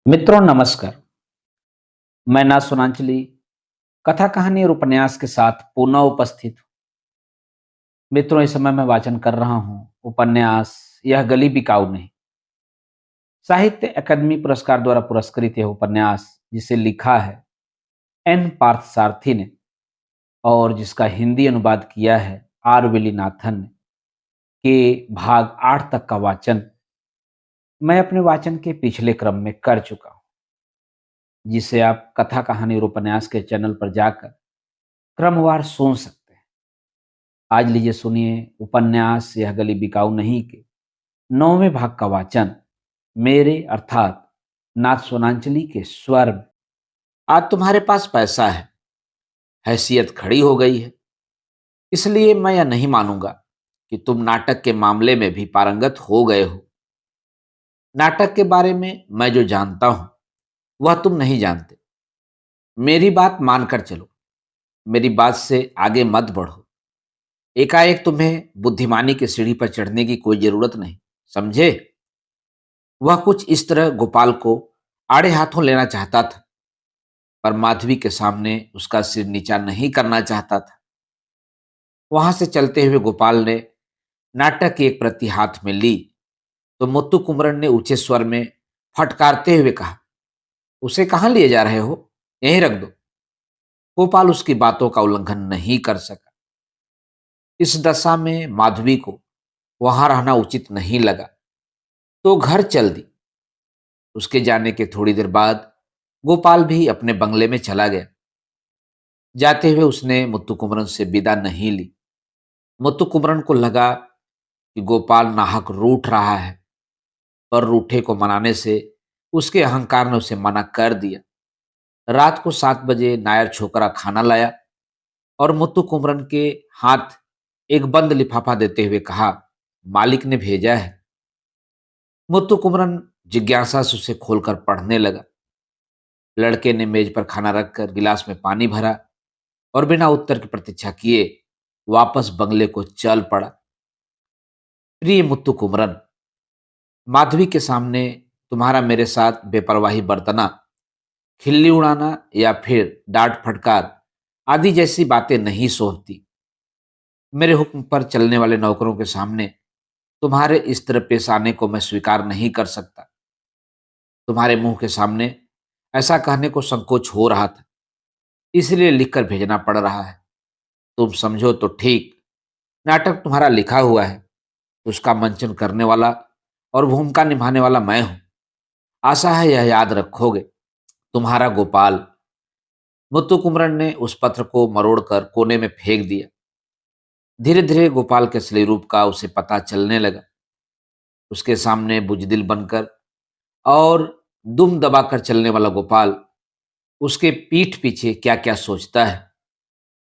मित्रों नमस्कार। मैं ना सोनांचली कथा कहानी और उपन्यास के साथ पुनः उपस्थित हूँ। मित्रों इस समय मैं वाचन कर रहा हूँ उपन्यास यह गली बिकाऊ नहीं। साहित्य अकादमी पुरस्कार द्वारा पुरस्कृत यह उपन्यास जिसे लिखा है एन पार्थसारथी ने और जिसका हिंदी अनुवाद किया है आर विलीनाथन ने के भाग 8 तक का वाचन मैं अपने वाचन के पिछले क्रम में कर चुका हूँ, जिसे आप कथा कहानी और उपन्यास के चैनल पर जाकर क्रमवार सुन सकते हैं। आज लीजिए सुनिए उपन्यास यह गली बिकाऊ नहीं के 9वें भाग का वाचन मेरे अर्थात नाथ सोनांचली के स्वर में। आज तुम्हारे पास पैसा है, हैसियत खड़ी हो गई है, इसलिए मैं यह नहीं मानूंगा कि तुम नाटक के मामले में भी पारंगत हो गए हो। नाटक के बारे में मैं जो जानता हूं वह तुम नहीं जानते। मेरी बात मानकर चलो, मेरी बात से आगे मत बढ़ो। एकाएक तुम्हें बुद्धिमानी की सीढ़ी पर चढ़ने की कोई जरूरत नहीं, समझे? वह कुछ इस तरह गोपाल को आड़े हाथों लेना चाहता था, पर माधवी के सामने उसका सिर नीचा नहीं करना चाहता था। वहां से चलते हुए गोपाल ने नाटक की एक प्रति हाथ में ली तो मुत्तु कुमरन ने ऊंचे स्वर में फटकारते हुए कहा, उसे कहां लिए जा रहे हो? यहीं रख दो। गोपाल उसकी बातों का उल्लंघन नहीं कर सका। इस दशा में माधवी को वहां रहना उचित नहीं लगा, तो घर चल दी। उसके जाने के थोड़ी देर बाद गोपाल भी अपने बंगले में चला गया। जाते हुए उसने मुत्तु कुमरन से विदा नहीं ली। मुत्तु कुमरन को लगा कि गोपाल नाहक रूठ रहा है, पर रूठे को मनाने से उसके अहंकार ने उसे मना कर दिया। रात को 7 बजे नायर छोकरा खाना लाया और मुत्तु कुमरन के हाथ एक बंद लिफाफा देते हुए कहा, मालिक ने भेजा है। मुत्तु कुमरन जिज्ञासा से उसे खोलकर पढ़ने लगा। लड़के ने मेज पर खाना रखकर गिलास में पानी भरा और बिना उत्तर की प्रतीक्षा किए वापस बंगले को चल पड़ा। प्रिय मुत्तु कुमरन, माधवी के सामने तुम्हारा मेरे साथ बेपरवाही बरतना, खिल्ली उड़ाना या फिर डांट फटकार आदि जैसी बातें नहीं शोभती। मेरे हुक्म पर चलने वाले नौकरों के सामने तुम्हारे इस तरह पेश आने को मैं स्वीकार नहीं कर सकता। तुम्हारे मुंह के सामने ऐसा कहने को संकोच हो रहा था, इसलिए लिखकर भेजना पड़ रहा है। तुम समझो तो ठीक, नाटक तुम्हारा लिखा हुआ है, उसका मंचन करने वाला और भूमिका निभाने वाला मैं हूं। आशा है यह याद रखोगे। तुम्हारा गोपाल। मुत्तु कुमरन ने उस पत्र को मरोड़कर कोने में फेंक दिया। धीरे धीरे गोपाल के असली रूप का उसे पता चलने लगा। उसके सामने बुजदिल बनकर और दुम दबाकर चलने वाला गोपाल उसके पीठ पीछे क्या क्या सोचता है,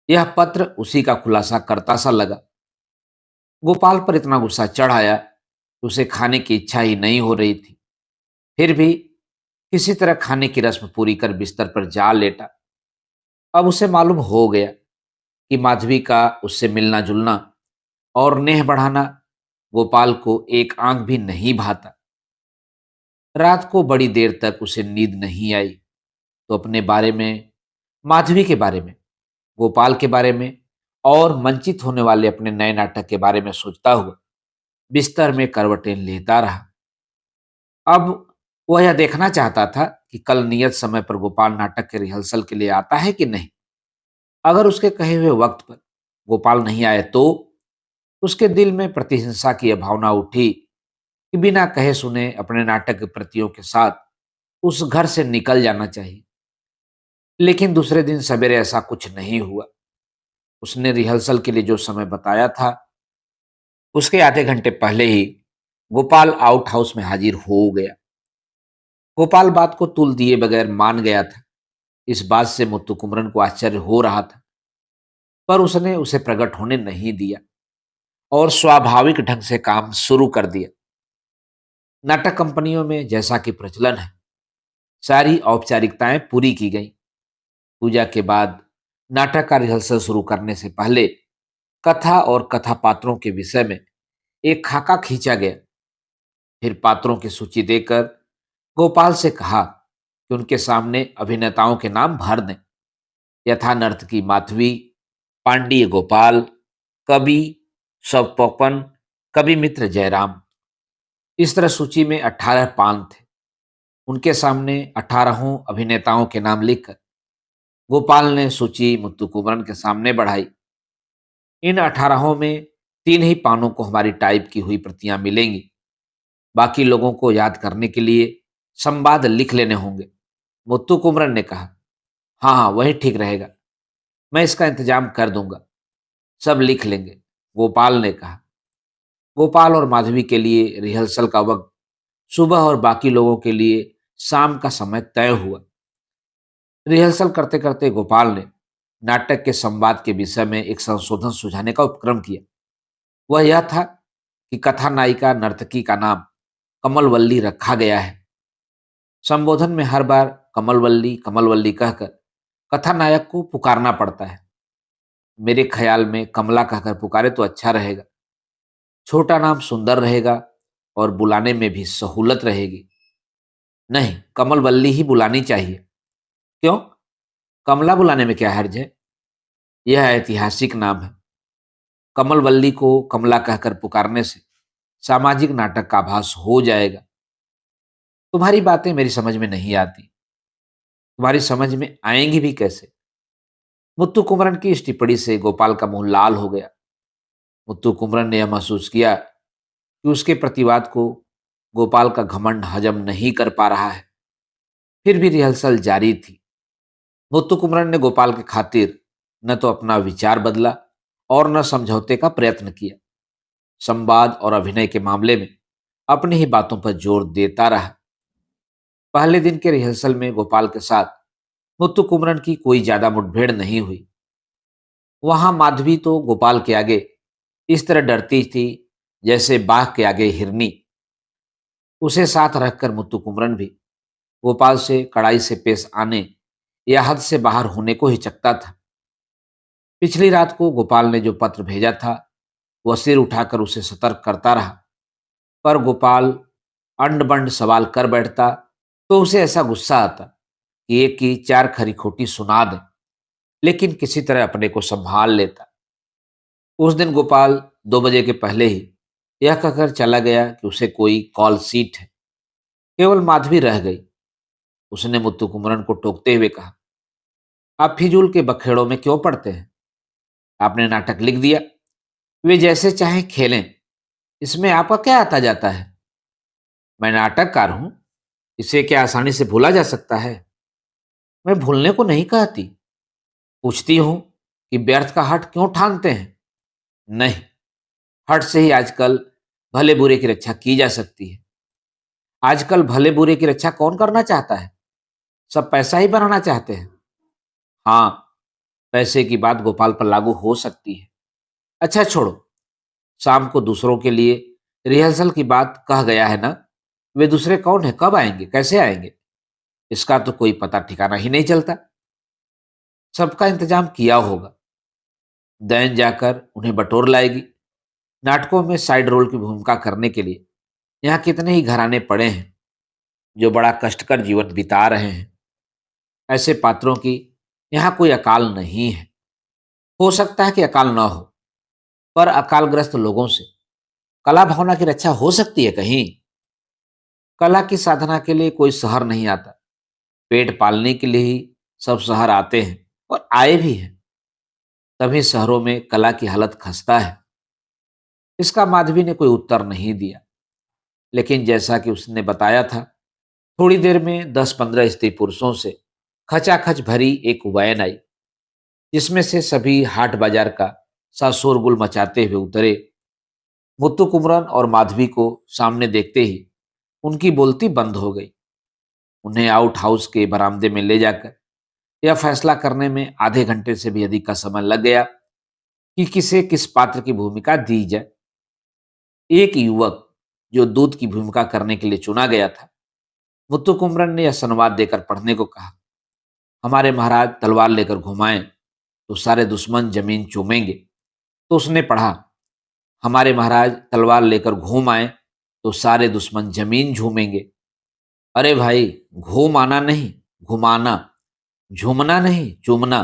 यह पत्र उसी का खुलासा करता सा लगा। गोपाल पर इतना गुस्सा चढ़ आया कि उसे खाने की इच्छा ही नहीं हो रही थी। फिर भी किसी तरह खाने की रस्म पूरी कर बिस्तर पर जा लेटा। अब उसे मालूम हो गया कि माधवी का उससे मिलना जुलना और नेह बढ़ाना गोपाल को एक आंख भी नहीं भाता। रात को बड़ी देर तक उसे नींद नहीं आई, तो अपने बारे में, माधवी के बारे में, गोपाल के बारे में और मंचित होने वाले अपने नए नाटक के बारे में सोचता हुआ बिस्तर में करवटें लेता रहा। अब वह यह देखना चाहता था कि कल नियत समय पर गोपाल नाटक के रिहर्सल के लिए आता है कि नहीं। अगर उसके कहे हुए वक्त पर गोपाल नहीं आए तो उसके दिल में प्रतिहिंसा की यह भावना उठी कि बिना कहे सुने अपने नाटक के प्रतियों के साथ उस घर से निकल जाना चाहिए। लेकिन दूसरे दिन सवेरे ऐसा कुछ नहीं हुआ। उसने रिहर्सल के लिए जो समय बताया था उसके आधे घंटे पहले ही गोपाल आउट हाउस में हाजिर हो गया। गोपाल बात को तुल दिए बगैर मान गया था। इस बात से मुत्तु कुमरन को आश्चर्य हो रहा था, पर उसने उसे प्रकट होने नहीं दिया और स्वाभाविक ढंग से काम शुरू कर दिया। नाटक कंपनियों में जैसा कि प्रचलन है, सारी औपचारिकताएं पूरी की गई। पूजा के बाद नाटक का रिहर्सल शुरू करने से पहले कथा और कथा पात्रों के विषय में एक खाका खींचा गया। फिर पात्रों की सूची देकर गोपाल से कहा कि उनके सामने अभिनेताओं के नाम भर दें। यथा नर्तकी माधवी, पांडिय गोपाल, कवि शवपपन, कवि मित्र जयराम। इस तरह सूची में 18 पान थे। उनके सामने 18 अभिनेताओं के नाम लिखकर गोपाल ने सूची मुत्तुकुमरन के सामने बढ़ाई। इन 18 में 3 ही पानों को हमारी टाइप की हुई प्रतियां मिलेंगी। बाकी लोगों को याद करने के लिए संवाद लिख लेने होंगे। मुत्तुकुमरन ने कहा, हाँ हाँ, वही ठीक रहेगा, मैं इसका इंतजाम कर दूंगा, सब लिख लेंगे। गोपाल ने कहा। गोपाल और माधवी के लिए रिहर्सल का वक्त सुबह और बाकी लोगों के लिए शाम का समय तय हुआ। रिहर्सल करते करते गोपाल ने नाटक के संवाद के विषय में एक संशोधन सुझाने का उपक्रम किया। वह यह था कि कथा नायिका नर्तकी का नाम कमलवल्ली रखा गया है। संबोधन में हर बार कमलवल्ली कमलवल्ली कहकर कथा नायक को पुकारना पड़ता है। मेरे ख्याल में कमला कहकर पुकारे तो अच्छा रहेगा। छोटा नाम सुंदर रहेगा और बुलाने में भी सहूलत रहेगी। नहीं, कमलवल्ली ही बुलानी चाहिए। क्यों? कमला बुलाने में क्या हर्ज है? यह ऐतिहासिक नाम है। कमलवल्ली को कमला कहकर पुकारने से सामाजिक नाटक का आभास हो जाएगा। तुम्हारी बातें मेरी समझ में नहीं आती। तुम्हारी समझ में आएंगी भी कैसे? मुत्तु कुमरन की इस टिप्पणी से गोपाल का मुंह लाल हो गया। मुत्तु कुमरन ने यह महसूस किया कि उसके प्रतिवाद को गोपाल का घमंड हजम नहीं कर पा रहा है। फिर भी रिहर्सल जारी थी। मुत्तु कुमरन ने गोपाल की खातिर न तो अपना विचार बदला और न समझौते का प्रयत्न किया। संवाद और अभिनय के मामले में अपनी ही बातों पर जोर देता रहा। पहले दिन के रिहर्सल में गोपाल के साथ मुत्तु कुमरन की कोई ज्यादा मुठभेड़ नहीं हुई। वहां माधवी तो गोपाल के आगे इस तरह डरती थी जैसे बाघ के आगे हिरनी। उसे साथ रखकर मुत्तु कुमरन भी गोपाल से कड़ाई से पेश आने या हद से बाहर होने को हिचकता था। पिछली रात को गोपाल ने जो पत्र भेजा था वह सिर उठाकर उसे सतर्क करता रहा, पर गोपाल अंड बंड सवाल कर बैठता तो उसे ऐसा गुस्सा आता कि एक की चार खरी खोटी सुना दे, लेकिन किसी तरह अपने को संभाल लेता। उस दिन गोपाल 2 बजे के पहले ही यह कहकर चला गया कि उसे कोई कॉल सीट है। केवल माधवी रह गई। उसने मुत्तु कुमरन को टोकते हुए कहा, आप फिजूल के बखेड़ों में क्यों पड़ते हैं? आपने नाटक लिख दिया, वे जैसे चाहें खेलें, इसमें आपका क्या आता जाता है? मैं नाटककार हूं, इसे क्या आसानी से भूला जा सकता है? मैं भूलने को नहीं कहती, पूछती हूं कि व्यर्थ का हट क्यों ठानते हैं? नहीं, हट से ही आजकल भले बुरे की रक्षा की जा सकती है। आजकल भले बुरे की रक्षा कौन करना चाहता है? सब पैसा ही बनाना चाहते हैं। हाँ, पैसे की बात गोपाल पर लागू हो सकती है। अच्छा छोड़ो, शाम को दूसरों के लिए रिहर्सल की बात कह गया है ना? वे दूसरे कौन है, कब आएंगे, कैसे आएंगे, इसका तो कोई पता ठिकाना ही नहीं चलता। सबका इंतजाम किया होगा। दैन जाकर उन्हें बटोर लाएगी। नाटकों में साइड रोल की भूमिका करने के लिए यहाँ कितने ही घराने पड़े हैं जो बड़ा कष्टकर जीवन बिता रहे हैं। ऐसे पात्रों की यहाँ कोई अकाल नहीं है। हो सकता है कि अकाल न हो, पर अकालग्रस्त लोगों से कला भावना की रक्षा हो सकती है कहीं? कला की साधना के लिए कोई शहर नहीं आता। पेट पालने के लिए ही सब शहर आते हैं और आए भी हैं। तभी शहरों में कला की हालत खस्ता है। इसका माधवी ने कोई उत्तर नहीं दिया, लेकिन जैसा कि उसने बताया था, थोड़ी देर में 10-15 स्त्री पुरुषों से खचाखच भरी एक वैन आई, जिसमें से सभी हाट बाजार का सा शोरगुल मचाते हुए उतरे। मुत्तु कुमरन और माधवी को सामने देखते ही उनकी बोलती बंद हो गई। उन्हें आउट हाउस के बरामदे में ले जाकर यह फैसला करने में आधे घंटे से भी अधिक का समय लग गया कि किसे किस पात्र की भूमिका दी जाए। एक युवक जो दूत की भूमिका करने के लिए चुना गया था, मुत्तु कुमरन ने यह संवाद देकर पढ़ने को कहा, हमारे महाराज तलवार लेकर घुमाएं तो सारे दुश्मन जमीन चूमेंगे। तो उसने पढ़ा, हमारे महाराज तलवार लेकर घूम आए तो सारे दुश्मन जमीन झूमेंगे। अरे भाई, घूम आना नहीं, घुमाना, झूमना नहीं, चूमना।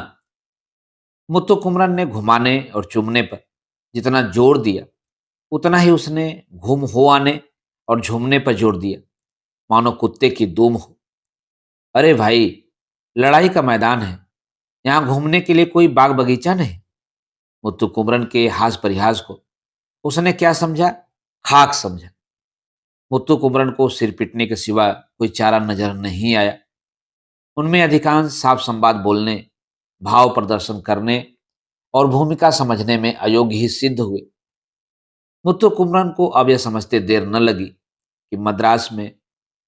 मुत्तु कुमरन ने घुमाने और चूमने पर जितना जोर दिया, उतना ही उसने घूम हो आने और झूमने पर जोर दिया, मानो कुत्ते की दूम हो। अरे भाई, लड़ाई का मैदान है, यहाँ घूमने के लिए कोई बाग बगीचा नहीं। मुत्तु कुमरन के हास परिहास को उसने क्या समझा? खाक समझा। मुत्तु कुमरन को सिर पीटने के सिवा कोई चारा नजर नहीं आया। उनमें अधिकांश साफ संवाद बोलने, भाव प्रदर्शन करने और भूमिका समझने में अयोग्य ही सिद्ध हुए। मुत्तु कुमरन को अब यह समझते देर न लगी कि मद्रास में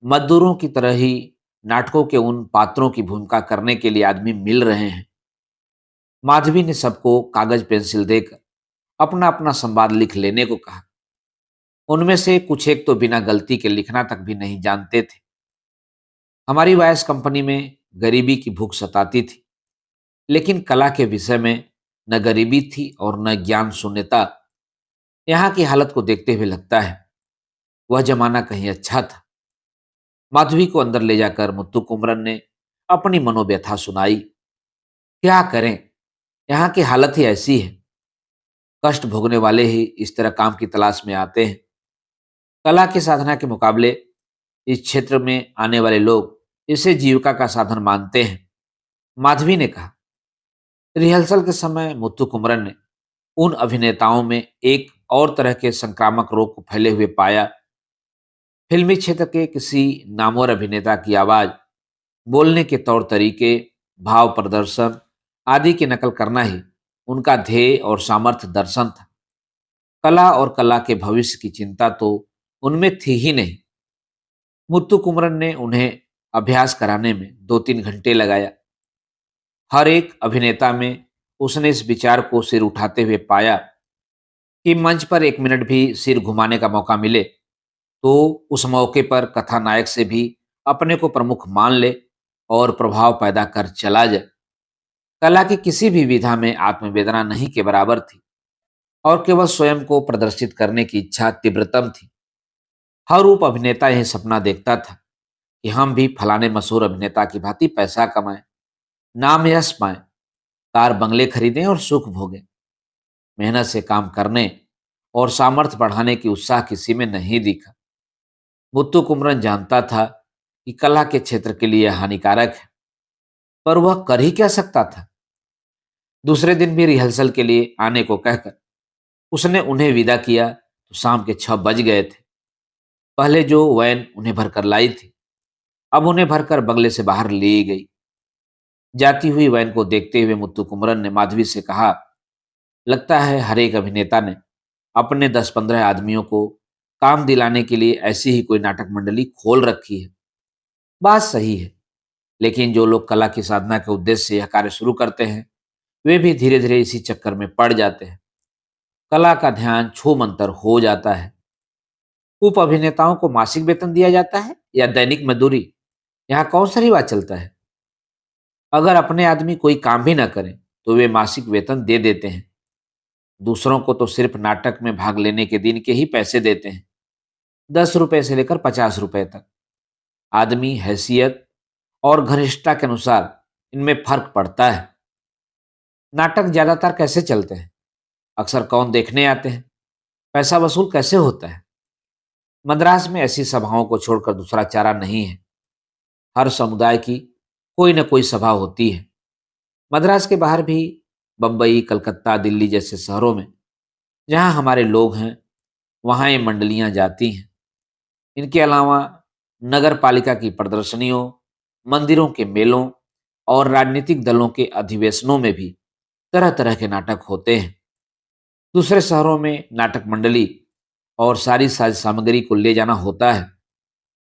मजदूरों की तरह ही नाटकों के उन पात्रों की भूमिका करने के लिए आदमी मिल रहे हैं। माधवी ने सबको कागज पेंसिल देकर अपना अपना संवाद लिख लेने को कहा। उनमें से कुछ एक तो बिना गलती के लिखना तक भी नहीं जानते थे। हमारी वायस कंपनी में गरीबी की भूख सताती थी, लेकिन कला के विषय में न गरीबी थी और न ज्ञान शून्यता। यहाँ की हालत को देखते हुए लगता है वह जमाना कहीं अच्छा था। माधवी को अंदर ले जाकर मुत्तु कुमरन ने अपनी मनोव्यथा सुनाई। क्या करें, यहाँ की हालत ही ऐसी है। कष्ट भोगने वाले ही इस तरह काम की तलाश में आते हैं। कला की साधना के मुकाबले इस क्षेत्र में आने वाले लोग इसे जीविका का साधन मानते हैं। माधवी ने कहा। रिहर्सल के समय मुत्तु कुमरन ने उन अभिनेताओं में एक और तरह के संक्रामक रोग को फैले हुए पाया। फिल्मी क्षेत्र के किसी नामवर अभिनेता की आवाज, बोलने के तौर तरीके, भाव प्रदर्शन आदि की नकल करना ही उनका ध्येय और सामर्थ्य दर्शन था। कला और कला के भविष्य की चिंता तो उनमें थी ही नहीं। मुत्तु कुमरन ने उन्हें अभ्यास कराने में 2-3 घंटे लगाया। हर एक अभिनेता में उसने इस विचार को सिर उठाते हुए पाया कि मंच पर 1 मिनट भी सिर घुमाने का मौका मिले तो उस मौके पर कथानायक से भी अपने को प्रमुख मान ले और प्रभाव पैदा कर चला जाए। कला की किसी भी विधा में आत्मवेदना नहीं के बराबर थी और केवल स्वयं को प्रदर्शित करने की इच्छा तीव्रतम थी। हर रूप अभिनेता यह सपना देखता था कि हम भी फलाने मशहूर अभिनेता की भांति पैसा कमाएं, नाम यश पाएं, कार बंगले खरीदें और सुख भोगें। मेहनत से काम करने और सामर्थ्य बढ़ाने की उत्साह किसी में नहीं दिखा। मुत्तु कुमरन जानता था कि कला के क्षेत्र के लिए यह हानिकारक है, पर वह कर ही क्या सकता था। दूसरे दिन भी रिहर्सल के लिए आने को कहकर उसने उन्हें विदा किया तो शाम के 6 बज गए थे। पहले जो वैन उन्हें भरकर लाई थी, अब उन्हें भरकर बंगले से बाहर ले गई। जाती हुई वैन को देखते हुए मुत्तु कुमरन ने माधवी से कहा, लगता है हर एक अभिनेता ने अपने 10-15 आदमियों को काम दिलाने के लिए ऐसी ही कोई नाटक मंडली खोल रखी है। बात सही है, लेकिन जो लोग कला की साधना के उद्देश्य से यह कार्य शुरू करते हैं, वे भी धीरे धीरे इसी चक्कर में पड़ जाते हैं। कला का ध्यान छू मंतर हो जाता है। उप अभिनेताओं को मासिक वेतन दिया जाता है या दैनिक मजदूरी, यहाँ कौन सा रिवाज चलता है? अगर अपने आदमी कोई काम भी ना करें तो वे मासिक वेतन दे देते हैं। दूसरों को तो सिर्फ नाटक में भाग लेने के दिन के ही पैसे देते हैं, 10 रुपए से लेकर 50 रुपए तक। आदमी, हैसियत और घनिष्ठता के अनुसार इनमें फर्क पड़ता है। नाटक ज्यादातर कैसे चलते हैं? अक्सर कौन देखने आते हैं? पैसा वसूल कैसे होता है? मद्रास में ऐसी सभाओं को छोड़कर दूसरा चारा नहीं है। हर समुदाय की कोई न कोई सभा होती है। मद्रास के बाहर भी बम्बई, कलकत्ता, दिल्ली जैसे शहरों में जहाँ हमारे लोग हैं, वहाँ ये मंडलियाँ जाती हैं। इनके अलावा नगर पालिका की प्रदर्शनियों, मंदिरों के मेलों और राजनीतिक दलों के अधिवेशनों में भी तरह तरह के नाटक होते हैं। दूसरे शहरों में नाटक मंडली और सारी साज सामग्री को ले जाना होता है।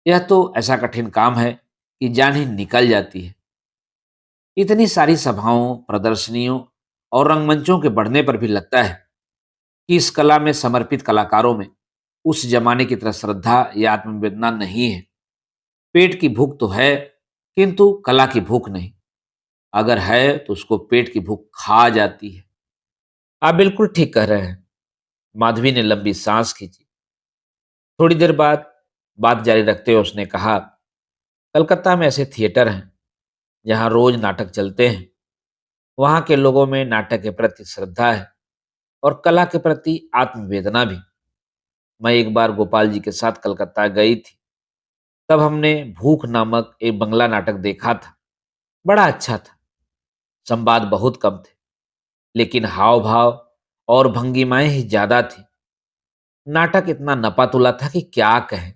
यह तो ऐसा कठिन काम है कि जान ही निकल जाती है। इतनी सारी सभाओं, प्रदर्शनियों और रंगमंचों के बढ़ने पर भी लगता है कि इस कला में समर्पित कलाकारों में उस जमाने की तरह श्रद्धा या आत्मवेदना नहीं है। पेट की भूख तो है, किंतु कला की भूख नहीं। अगर है तो उसको पेट की भूख खा जाती है। आप बिल्कुल ठीक कह रहे हैं। माधवी ने लंबी सांस खींची। थोड़ी देर बाद बात जारी रखते हुए उसने कहा, कलकत्ता में ऐसे थिएटर हैं जहाँ रोज नाटक चलते हैं, वहाँ के लोगों में नाटक के प्रति श्रद्धा है और कला के प्रति आत्मवेदना भी। मैं एक बार गोपाल जी के साथ कलकत्ता गई थी। तब हमने भूख नामक एक बंगला नाटक देखा था। बड़ा अच्छा था। संवाद बहुत कम थे, लेकिन हाव भाव और भंगिमाएं ही ज्यादा थी। नाटक इतना नपा तुला था कि क्या कहें।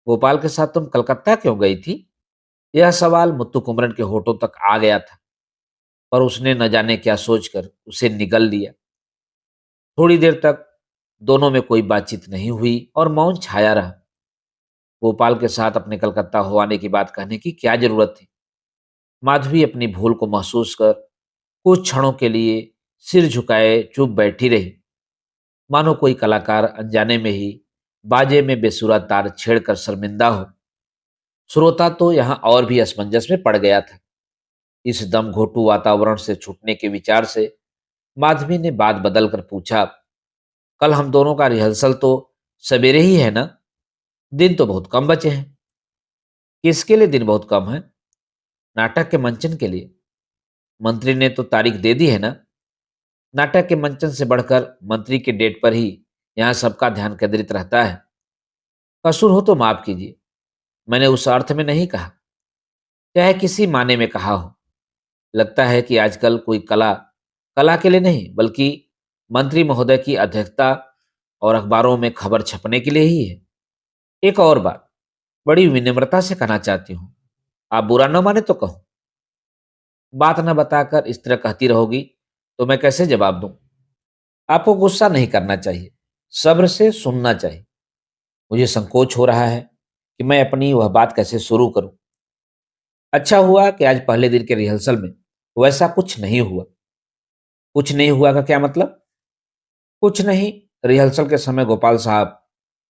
गोपाल के साथ तुम कलकत्ता क्यों गई थी? यह सवाल मुत्तु कुमरन के होठों तक आ गया था, पर उसने न जाने क्या सोचकर उसे निगल लिया। थोड़ी देर तक दोनों में कोई बातचीत नहीं हुई और मौन छाया रहा। गोपाल के साथ अपने कलकत्ता हो आने की बात कहने की क्या जरूरत थी? माधवी अपनी भूल को महसूस कर कुछ क्षणों के लिए सिर झुकाए चुप बैठी रही, मानो कोई कलाकार अनजाने में ही बाजे में बेसुरा तार छेड़कर शर्मिंदा हो। श्रोता तो यहाँ और भी असमंजस में पड़ गया था। इस दम घोटू वातावरण से छूटने के विचार से माधवी ने बात बदल कर पूछा, कल हम दोनों का रिहर्सल तो सवेरे ही है ना? दिन तो बहुत कम बचे हैं। किसके लिए दिन बहुत कम है? नाटक के मंचन के लिए। मंत्री ने तो तारीख दे दी है ना? नाटक के मंचन से बढ़कर मंत्री के डेट पर ही यहाँ सबका ध्यान केंद्रित रहता है। कसूर हो तो माफ कीजिए, मैंने उस अर्थ में नहीं कहा, चाहे किसी माने में कहा हो। लगता है कि आजकल कोई कला कला के लिए नहीं, बल्कि मंत्री महोदय की अध्यक्षता और अखबारों में खबर छपने के लिए ही है। एक और बात बड़ी विनम्रता से कहना चाहती हूँ, आप बुरा न माने तो कहो। बात न बताकर इस तरह कहती रहोगी तो मैं कैसे जवाब दूं? आपको गुस्सा नहीं करना चाहिए, सब्र से सुनना चाहिए। मुझे संकोच हो रहा है कि मैं अपनी वह बात कैसे शुरू करूं। अच्छा हुआ कि आज पहले दिन के रिहर्सल में वैसा कुछ नहीं हुआ। कुछ नहीं हुआ का क्या मतलब? कुछ नहीं, रिहर्सल के समय गोपाल साहब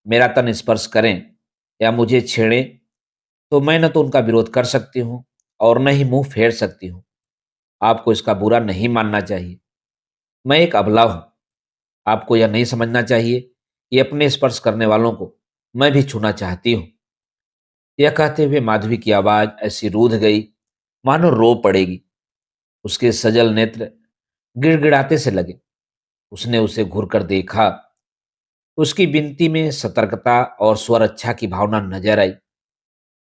मेरा तन स्पर्श करें या मुझे छेड़ें तो मैं न तो उनका विरोध कर सकती हूँ और न ही मुंह फेर सकती हूँ। आपको इसका बुरा नहीं मानना चाहिए। मैं एक अबला हूँ। आपको यह नहीं समझना चाहिए कि अपने स्पर्श करने वालों को मैं भी छूना चाहती हूँ। यह कहते हुए माधवी की आवाज ऐसी रूंध गई मानो रो पड़ेगी। उसके सजल नेत्र गिड़गिड़ाते से लगे। उसने उसे घूरकर देखा। उसकी विनती में सतर्कता और स्वर अच्छा की भावना नजर आई।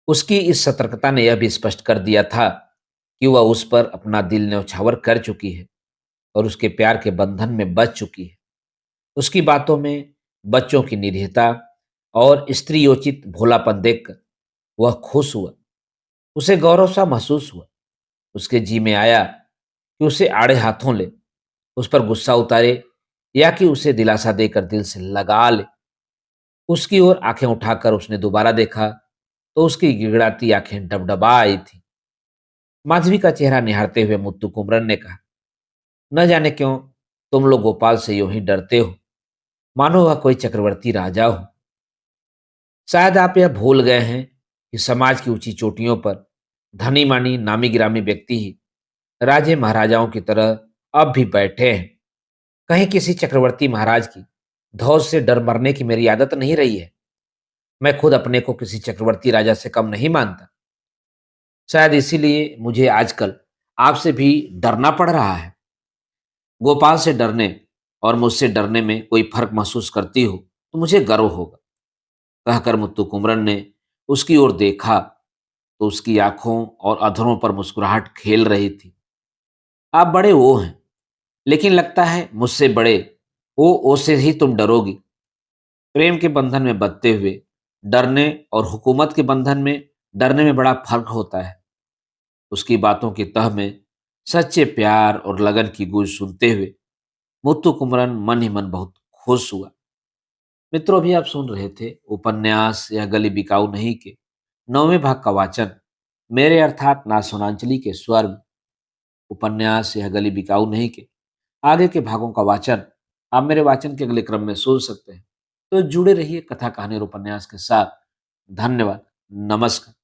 उसकी इस सतर्कता ने यह भी स्पष्ट कर दिया था कि वह उस पर अपना दिल न्यौछावर कर चुकी है और उसके प्यार के बंधन में बच चुकी है। उसकी बातों में बच्चों की निरीहता और स्त्रियोचित भोलापन देखकर वह खुश हुआ। उसे गौरव सा महसूस हुआ। उसके जी में आया कि उसे आड़े हाथों ले, उस पर गुस्सा उतारे या कि उसे दिलासा देकर दिल से लगा ले। उसकी ओर आंखें उठाकर उसने दोबारा देखा तो उसकी गिड़गिड़ाती आंखें डबडबा आई थी। माधवी का चेहरा निहारते हुए मुत्तु कुमरन ने कहा, न जाने क्यों तुम लोग गोपाल से यूं ही डरते हो, मानो वह कोई चक्रवर्ती राजा हो। शायद आप यह भूल गए हैं कि समाज की ऊंची चोटियों पर धनी मानी नामी गिरामी व्यक्ति ही राजे महाराजाओं की तरह अब भी बैठे हैं। कहीं किसी चक्रवर्ती महाराज की धौंस से डर मरने की मेरी आदत नहीं रही है। मैं खुद अपने को किसी चक्रवर्ती राजा से कम नहीं मानता। शायद इसीलिए मुझे आजकल आपसे भी डरना पड़ रहा है। गोपाल से डरने और मुझसे डरने में कोई फर्क महसूस करती हो तो मुझे गर्व होगा। कहकर मुत्तु कुमरन ने उसकी ओर देखा तो उसकी आंखों और अधरों पर मुस्कुराहट खेल रही थी। आप बड़े वो हैं, लेकिन लगता है मुझसे बड़े ओ से ही तुम डरोगी। प्रेम के बंधन में बंधते हुए डरने और हुकूमत के बंधन में डरने में बड़ा फर्क होता है। उसकी बातों की तह में सच्चे प्यार और लगन की गूंज सुनते हुए मुत्तु कुमरन मन ही मन बहुत खुश हुआ। मित्रों, भी आप सुन रहे थे उपन्यास यह गली बिकाऊ नहीं के 9वें भाग का वाचन मेरे अर्थात नासुनांचली के स्वर में। उपन्यास यह गली बिकाऊ नहीं के आगे के भागों का वाचन आप मेरे वाचन के अगले क्रम में सुन सकते हैं। तो जुड़े रहिए कथा कहानी और उपन्यास के साथ। धन्यवाद। नमस्कार।